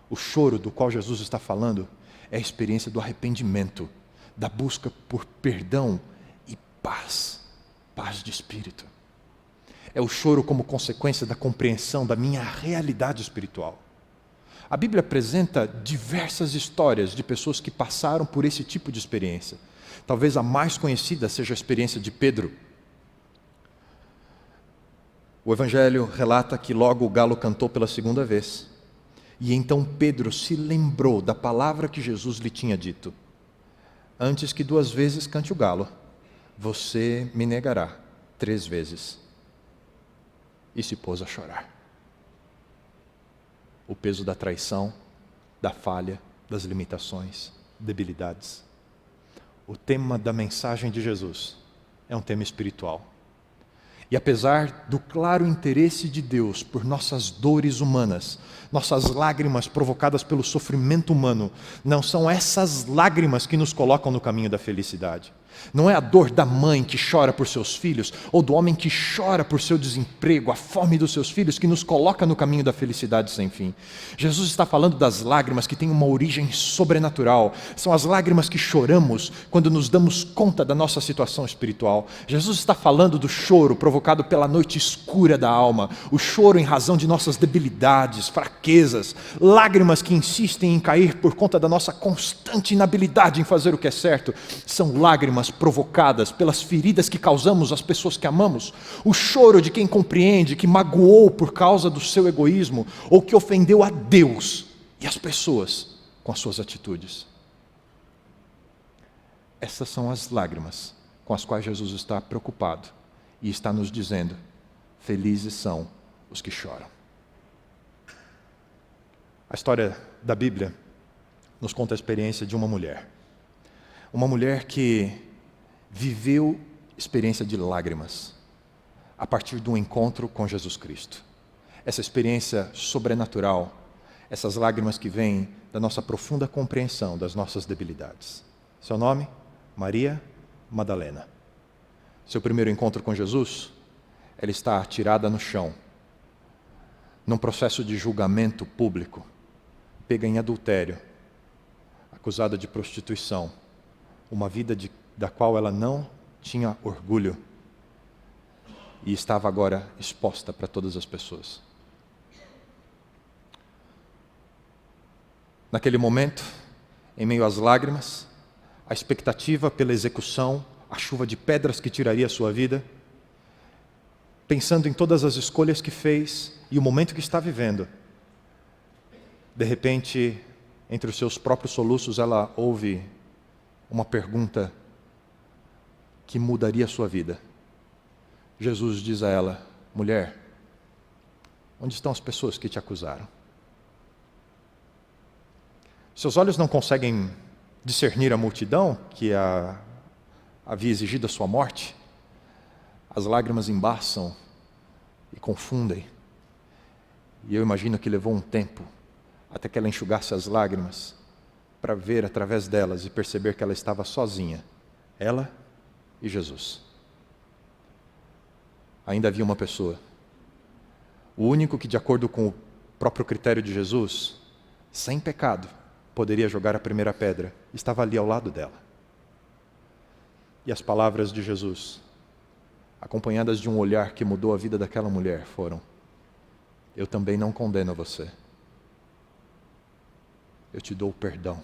O choro do qual Jesus está falando é a experiência do arrependimento, da busca por perdão e paz, paz de espírito. É o choro como consequência da compreensão da minha realidade espiritual. A Bíblia apresenta diversas histórias de pessoas que passaram por esse tipo de experiência. Talvez a mais conhecida seja a experiência de Pedro. O Evangelho relata que logo o galo cantou pela segunda vez. E então Pedro se lembrou da palavra que Jesus lhe tinha dito: antes que 2 vezes cante o galo, você me negará 3 vezes. E se pôs a chorar. O peso da traição, da falha, das limitações, debilidades. O tema da mensagem de Jesus é um tema espiritual. E apesar do claro interesse de Deus por nossas dores humanas, nossas lágrimas provocadas pelo sofrimento humano, não são essas lágrimas que nos colocam no caminho da felicidade. Não é a dor da mãe que chora por seus filhos, ou do homem que chora por seu desemprego, a fome dos seus filhos, que nos coloca no caminho da felicidade sem fim. Jesus está falando das lágrimas que têm uma origem sobrenatural. São as lágrimas que choramos quando nos damos conta da nossa situação espiritual. Jesus está falando do choro provocado pela noite escura da alma, o choro em razão de nossas debilidades, fraquezas, lágrimas que insistem em cair por conta da nossa constante inabilidade em fazer o que é certo. São lágrimas provocadas pelas feridas que causamos às pessoas que amamos, o choro de quem compreende que magoou por causa do seu egoísmo ou que ofendeu a Deus e as pessoas com as suas atitudes. Essas são as lágrimas com as quais Jesus está preocupado e está nos dizendo: felizes são os que choram. A história da Bíblia nos conta a experiência de uma mulher que viveu experiência de lágrimas a partir do encontro com Jesus Cristo. Essa experiência sobrenatural, essas lágrimas que vêm da nossa profunda compreensão das nossas debilidades. Seu nome? Maria Madalena. Seu primeiro encontro com Jesus, ela está atirada no chão, num processo de julgamento público, pega em adultério, acusada de prostituição, uma vida da qual ela não tinha orgulho e estava agora exposta para todas as pessoas. Naquele momento, em meio às lágrimas, a expectativa pela execução, a chuva de pedras que tiraria a sua vida, pensando em todas as escolhas que fez e o momento que está vivendo, de repente, entre os seus próprios soluços, ela ouve uma pergunta que mudaria a sua vida. Jesus diz a ela: mulher, onde estão as pessoas que te acusaram? Seus olhos não conseguem discernir a multidão que havia exigido a sua morte? As lágrimas embaçam e confundem. E eu imagino que levou um tempo até que ela enxugasse as lágrimas para ver através delas e perceber que ela estava sozinha, ela e Jesus. Ainda havia uma pessoa, o único que, de acordo com o próprio critério de Jesus, sem pecado, poderia jogar a primeira pedra, estava ali ao lado dela. E as palavras de Jesus, acompanhadas de um olhar que mudou a vida daquela mulher, foram: eu também não condeno você. Eu te dou o perdão.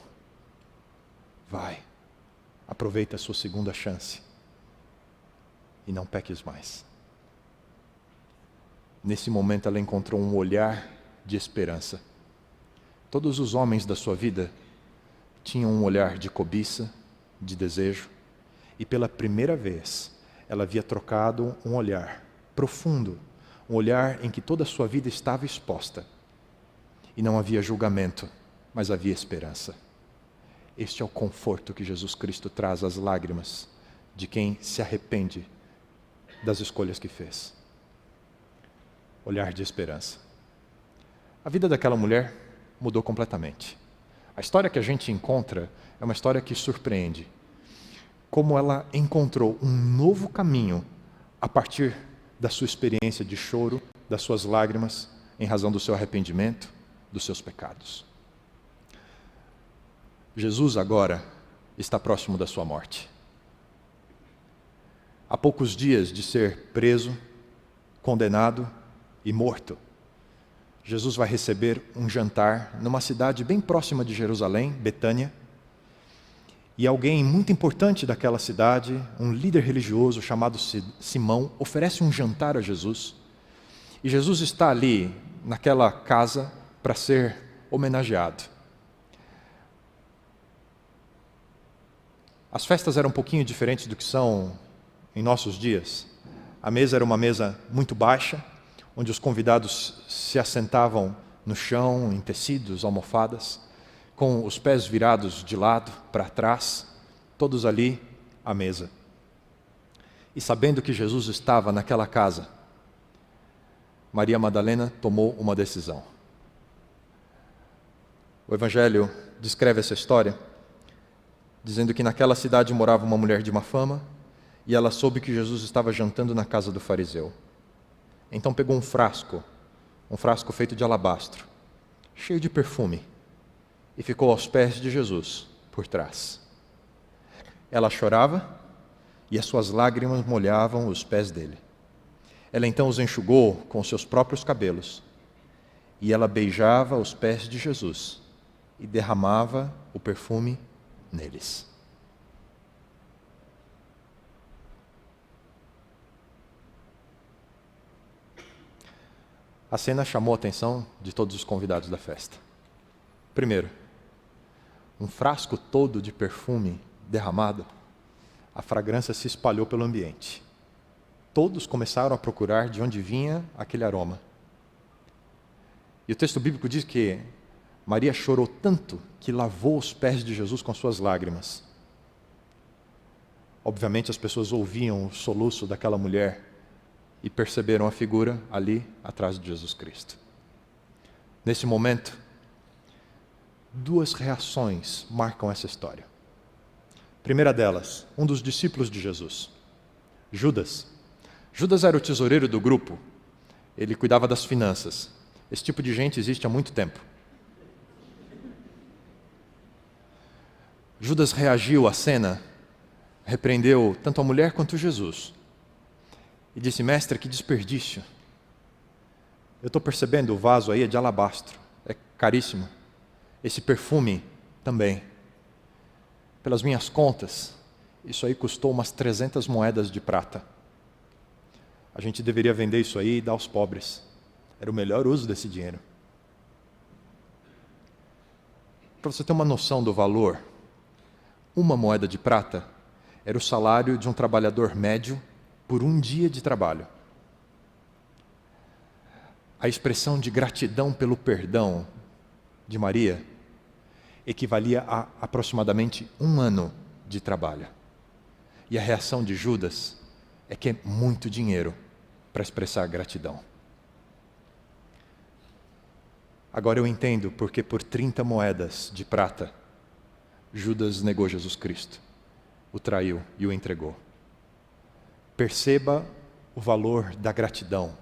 Vai, aproveita a sua segunda chance e não peques mais. Nesse momento ela encontrou um olhar de esperança. Todos os homens da sua vida tinham um olhar de cobiça, de desejo, e pela primeira vez ela havia trocado um olhar profundo, um olhar em que toda a sua vida estava exposta. E não havia julgamento, mas havia esperança. Este é o conforto que Jesus Cristo traz às lágrimas de quem se arrepende das escolhas que fez. Olhar de esperança. A vida daquela mulher mudou completamente. A história que a gente encontra é uma história que surpreende. Como ela encontrou um novo caminho a partir da sua experiência de choro, das suas lágrimas, em razão do seu arrependimento, dos seus pecados. Jesus agora está próximo da sua morte. Há poucos dias de ser preso, condenado e morto, Jesus vai receber um jantar numa cidade bem próxima de Jerusalém, Betânia, e alguém muito importante daquela cidade, um líder religioso chamado Simão, oferece um jantar a Jesus, e Jesus está ali naquela casa para ser homenageado. As festas eram um pouquinho diferentes do que são em nossos dias. A mesa era uma mesa muito baixa, onde os convidados se assentavam no chão, em tecidos, almofadas, com os pés virados de lado para trás, todos ali à mesa. E sabendo que Jesus estava naquela casa, Maria Madalena tomou uma decisão. O Evangelho descreve essa história, dizendo que naquela cidade morava uma mulher de má fama, e ela soube que Jesus estava jantando na casa do fariseu. Então pegou um frasco feito de alabastro, cheio de perfume, e ficou aos pés de Jesus, por trás. Ela chorava, e as suas lágrimas molhavam os pés dele. Ela então os enxugou com seus próprios cabelos, e ela beijava os pés de Jesus, e derramava o perfume neles. A cena chamou a atenção de todos os convidados da festa. Primeiro, um frasco todo de perfume derramado, a fragrância se espalhou pelo ambiente. Todos começaram a procurar de onde vinha aquele aroma. E o texto bíblico diz que Maria chorou tanto que lavou os pés de Jesus com suas lágrimas. Obviamente as pessoas ouviam o soluço daquela mulher e perceberam a figura ali atrás de Jesus Cristo. Nesse momento, duas reações marcam essa história. Primeira delas, um dos discípulos de Jesus, Judas. Judas era o tesoureiro do grupo, ele cuidava das finanças. Esse tipo de gente existe há muito tempo. Judas reagiu à cena, repreendeu tanto a mulher quanto Jesus e disse: mestre, que desperdício. Eu estou percebendo, o vaso aí é de alabastro, é caríssimo. Esse perfume também. Pelas minhas contas, isso aí custou umas 300 moedas de prata. A gente deveria vender isso aí e dar aos pobres. Era o melhor uso desse dinheiro. Para você ter uma noção do valor, uma moeda de prata era o salário de um trabalhador médio por um dia de trabalho. A expressão de gratidão pelo perdão de Maria equivalia a aproximadamente 1 ano de trabalho. E a reação de Judas é que é muito dinheiro para expressar gratidão. Agora eu entendo porque por 30 moedas de prata, Judas negou Jesus Cristo, o traiu e o entregou. Perceba o valor da gratidão,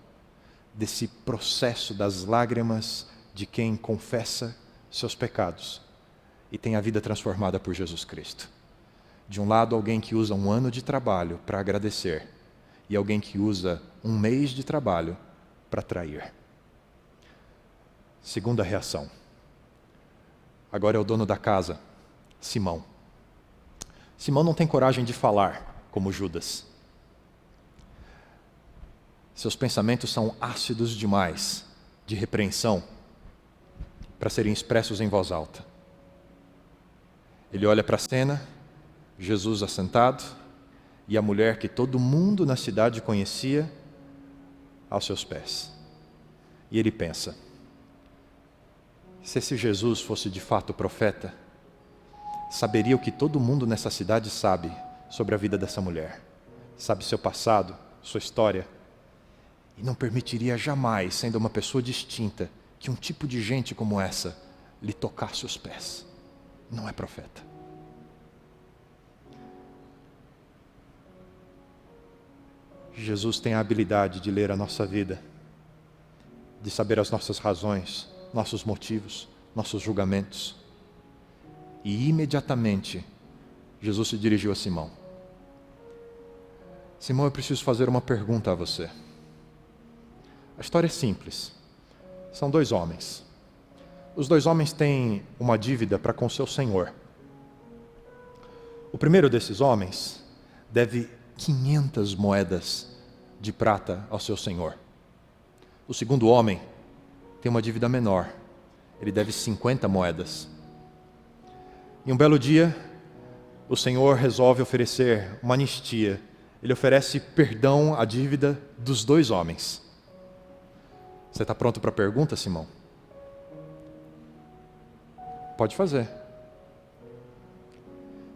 desse processo das lágrimas de quem confessa seus pecados e tem a vida transformada por Jesus Cristo. De um lado, alguém que usa 1 ano de trabalho para agradecer, e alguém que usa 1 mês de trabalho para trair. Segunda reação. Agora é o dono da casa, Simão. Simão não tem coragem de falar, como Judas. Seus pensamentos são ácidos demais, de repreensão, para serem expressos em voz alta. Ele olha para a cena, Jesus assentado, e a mulher que todo mundo na cidade conhecia, aos seus pés. E ele pensa: se esse Jesus fosse de fato profeta, saberia o que todo mundo nessa cidade sabe sobre a vida dessa mulher, sabe seu passado, sua história, e não permitiria jamais, sendo uma pessoa distinta, que um tipo de gente como essa lhe tocasse os pés. Não é profeta. Jesus tem a habilidade de ler a nossa vida, de saber as nossas razões, nossos motivos, nossos julgamentos. E imediatamente, Jesus se dirigiu a Simão. Simão, eu preciso fazer uma pergunta a você. A história é simples. São 2 homens. Os 2 homens têm uma dívida para com seu senhor. O primeiro desses homens deve 500 moedas de prata ao seu senhor. O segundo homem tem uma dívida menor. Ele deve 50 moedas. E um belo dia, o Senhor resolve oferecer uma anistia. Ele oferece perdão à dívida dos 2 homens. Você está pronto para a pergunta, Simão? Pode fazer.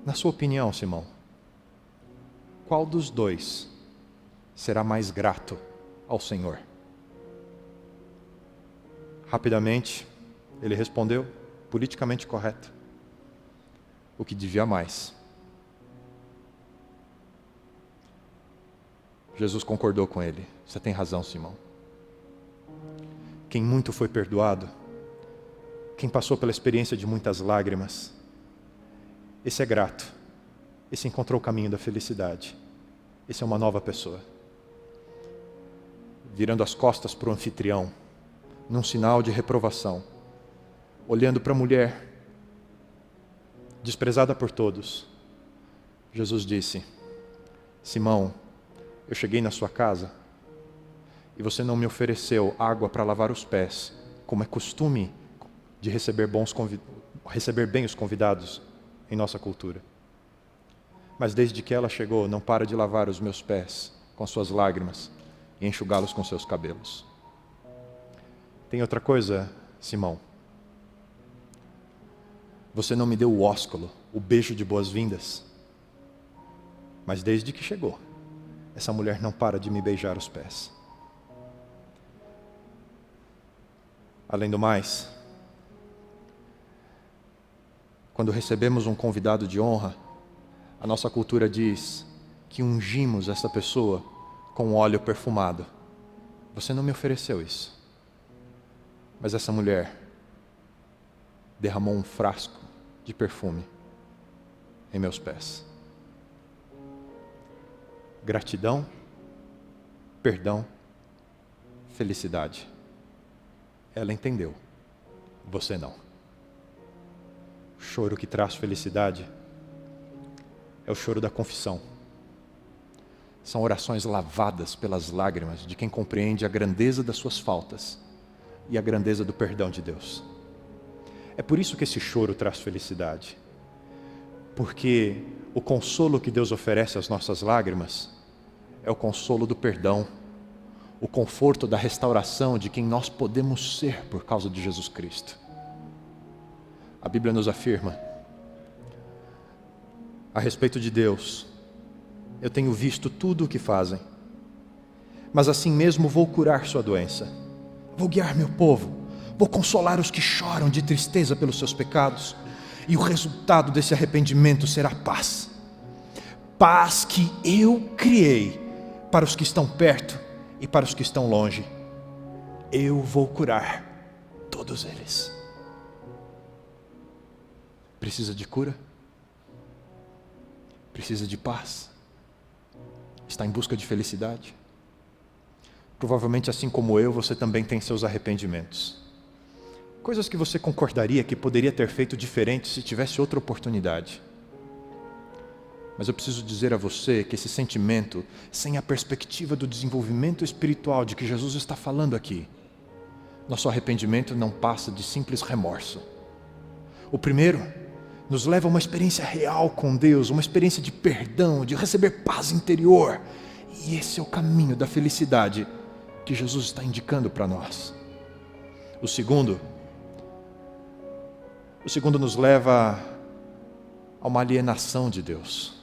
Na sua opinião, Simão, qual dos 2 será mais grato ao Senhor. Rapidamente, ele respondeu, politicamente correto, o que devia mais. Jesus concordou com ele. Você tem razão, Simão. Quem muito foi perdoado, quem passou pela experiência de muitas lágrimas, esse é grato. Esse encontrou o caminho da felicidade. Esse é uma nova pessoa. Virando as costas para o anfitrião, num sinal de reprovação, olhando para a mulher, desprezada por todos, Jesus disse: Simão, eu cheguei na sua casa e você não me ofereceu água para lavar os pés, como é costume de receber bem os convidados em nossa cultura. Mas desde que ela chegou, não para de lavar os meus pés com suas lágrimas e enxugá-los com seus cabelos. Tem outra coisa, Simão. Você não me deu o ósculo, o beijo de boas-vindas. Mas desde que chegou, essa mulher não para de me beijar os pés. Além do mais, quando recebemos um convidado de honra, a nossa cultura diz que ungimos essa pessoa com óleo perfumado. Você não me ofereceu isso. Mas essa mulher derramou um frasco de perfume em meus pés. Gratidão, perdão, felicidade. Ela entendeu, você não. O choro que traz felicidade é o choro da confissão. São orações lavadas pelas lágrimas de quem compreende a grandeza das suas faltas e a grandeza do perdão de Deus. É por isso que esse choro traz felicidade. Porque o consolo que Deus oferece às nossas lágrimas é o consolo do perdão, o conforto da restauração de quem nós podemos ser por causa de Jesus Cristo. A Bíblia nos afirma a respeito de Deus: eu tenho visto tudo o que fazem, mas assim mesmo vou curar sua doença. Vou guiar meu povo, vou consolar os que choram de tristeza pelos seus pecados, e o resultado desse arrependimento será paz. Paz que eu criei para os que estão perto e para os que estão longe. Eu vou curar todos eles. Precisa de cura? Precisa de paz? Está em busca de felicidade? Provavelmente, assim como eu, você também tem seus arrependimentos. Coisas que você concordaria que poderia ter feito diferente se tivesse outra oportunidade. Mas eu preciso dizer a você que esse sentimento, sem a perspectiva do desenvolvimento espiritual de que Jesus está falando aqui, nosso arrependimento não passa de simples remorso. O primeiro nos leva a uma experiência real com Deus, uma experiência de perdão, de receber paz interior. E esse é o caminho da felicidade que Jesus está indicando para nós. O segundo nos leva a uma alienação de Deus,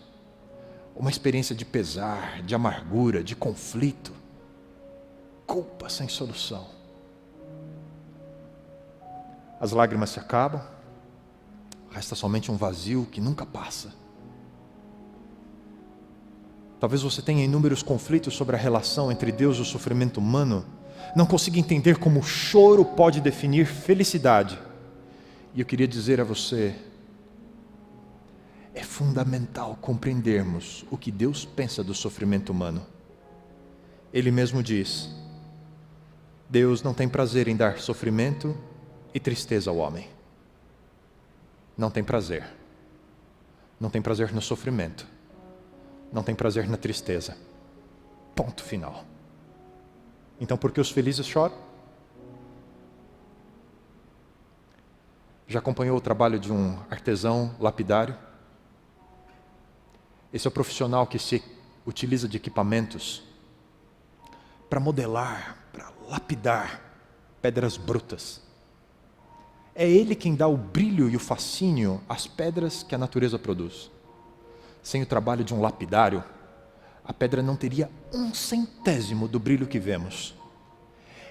uma experiência de pesar, de amargura, de conflito, culpa sem solução. As lágrimas se acabam, resta somente um vazio que nunca passa. Talvez você tenha inúmeros conflitos sobre a relação entre Deus e o sofrimento humano, não consiga entender como o choro pode definir felicidade. E eu queria dizer a você, é fundamental compreendermos o que Deus pensa do sofrimento humano. Ele mesmo diz: Deus não tem prazer em dar sofrimento e tristeza ao homem. Não tem prazer. Não tem prazer no sofrimento. Não tem prazer na tristeza. Ponto final. Então, por que os felizes choram? Já acompanhou o trabalho de um artesão lapidário? Esse é o profissional que se utiliza de equipamentos para modelar, para lapidar pedras brutas. É ele quem dá o brilho e o fascínio às pedras que a natureza produz. Sem o trabalho de um lapidário, a pedra não teria 1/100º do brilho que vemos.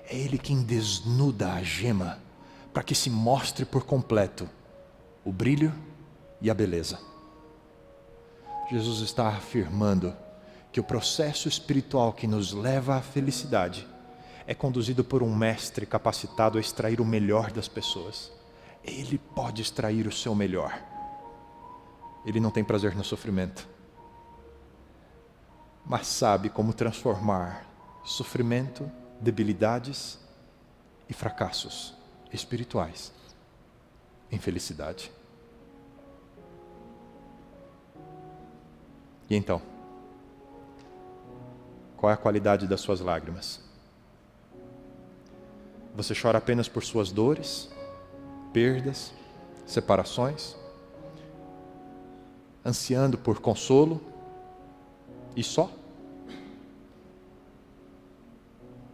É Ele quem desnuda a gema para que se mostre por completo o brilho e a beleza. Jesus está afirmando que o processo espiritual que nos leva à felicidade é conduzido por um mestre capacitado a extrair o melhor das pessoas. Ele pode extrair o seu melhor. Ele não tem prazer no sofrimento, mas sabe como transformar sofrimento, debilidades e fracassos espirituais em felicidade. E então, qual é a qualidade das suas lágrimas? Você chora apenas por suas dores, perdas, separações, ansiando por consolo e só?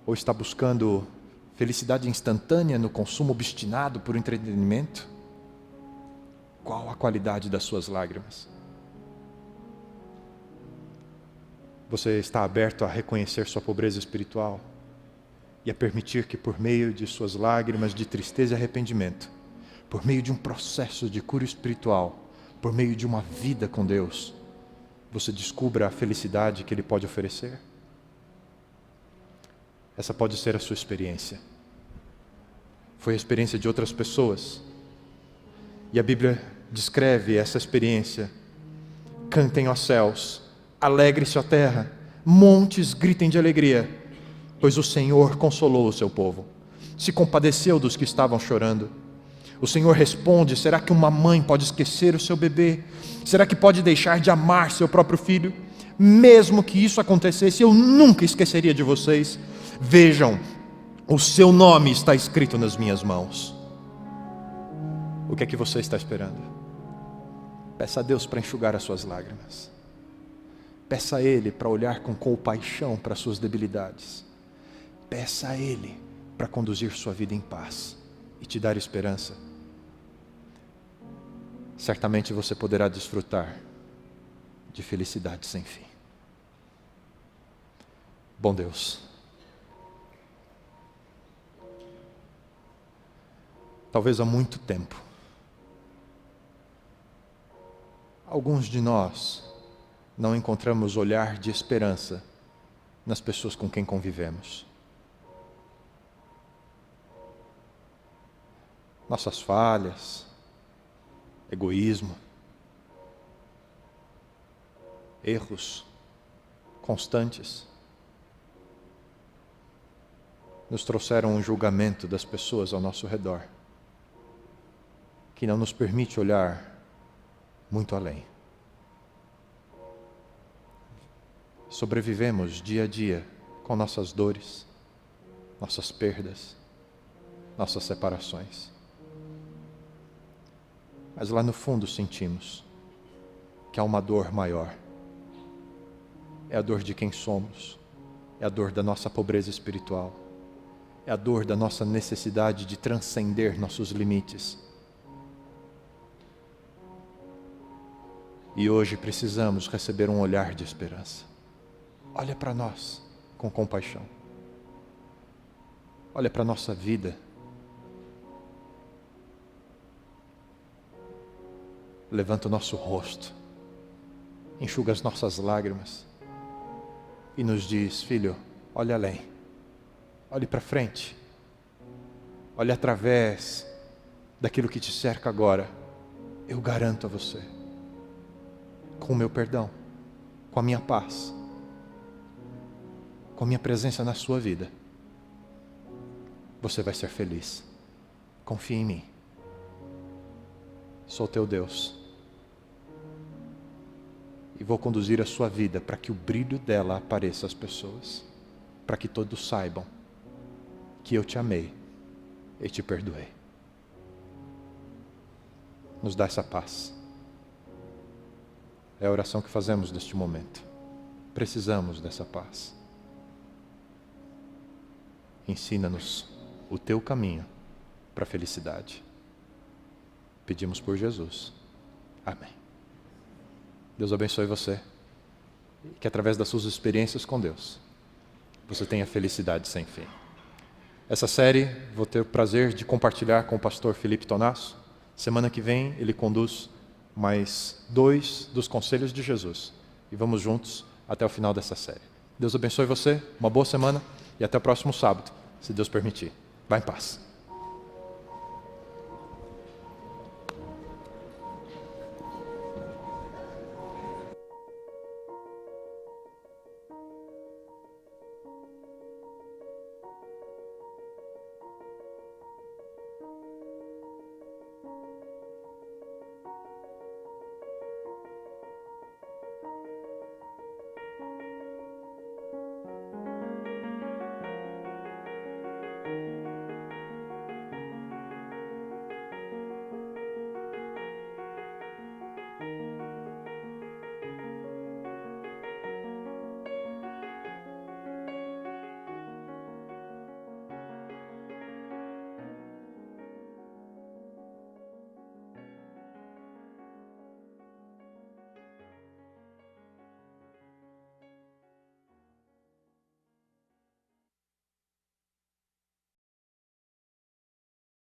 Ou está buscando felicidade instantânea no consumo obstinado por entretenimento? Qual a qualidade das suas lágrimas? Você está aberto a reconhecer sua pobreza espiritual e a permitir que por meio de suas lágrimas de tristeza e arrependimento, por meio de um processo de cura espiritual, por meio de uma vida com Deus, você descubra a felicidade que Ele pode oferecer? Essa pode ser a sua experiência. Foi a experiência de outras pessoas. E a Bíblia descreve essa experiência. Cantem, ó céus, alegre-se, ó terra, montes gritem de alegria, pois o Senhor consolou o seu povo, se compadeceu dos que estavam chorando. O Senhor responde: será que uma mãe pode esquecer o seu bebê? Será que pode deixar de amar seu próprio filho? Mesmo que isso acontecesse, eu nunca esqueceria de vocês. Vejam, o seu nome está escrito nas minhas mãos. O que é que você está esperando? Peça a Deus para enxugar as suas lágrimas. Peça a Ele para olhar com compaixão para as suas debilidades. Peça a Ele para conduzir sua vida em paz e te dar esperança. Certamente você poderá desfrutar de felicidade sem fim. Bom Deus, talvez há muito tempo, alguns de nós não encontramos olhar de esperança nas pessoas com quem convivemos. Nossas falhas, egoísmo, erros constantes nos trouxeram um julgamento das pessoas ao nosso redor, que não nos permite olhar muito além. Sobrevivemos dia a dia com nossas dores, nossas perdas, nossas separações. Mas lá no fundo sentimos que há uma dor maior. É a dor de quem somos, é a dor da nossa pobreza espiritual, é a dor da nossa necessidade de transcender nossos limites. E hoje precisamos receber um olhar de esperança. Olha para nós com compaixão. Olha para a nossa vida. Levanta o nosso rosto, enxuga as nossas lágrimas e nos diz: filho, olhe além, olhe para frente, olhe através daquilo que te cerca agora. Eu garanto a você, com o meu perdão, com a minha paz, com a minha presença na sua vida, você vai ser feliz. Confie em mim. Sou teu Deus e vou conduzir a sua vida para que o brilho dela apareça às pessoas, para que todos saibam que eu te amei e te perdoei. Nos dá essa paz. É a oração que fazemos neste momento. Precisamos dessa paz. Ensina-nos o teu caminho para a felicidade. Pedimos por Jesus. Amém. Deus abençoe você e que através das suas experiências com Deus, você tenha felicidade sem fim. Essa série vou ter o prazer de compartilhar com o pastor Felipe Tonasso. Semana que vem ele conduz mais 2 dos conselhos de Jesus. E vamos juntos até o final dessa série. Deus abençoe você, uma boa semana e até o próximo sábado, se Deus permitir. Vá em paz.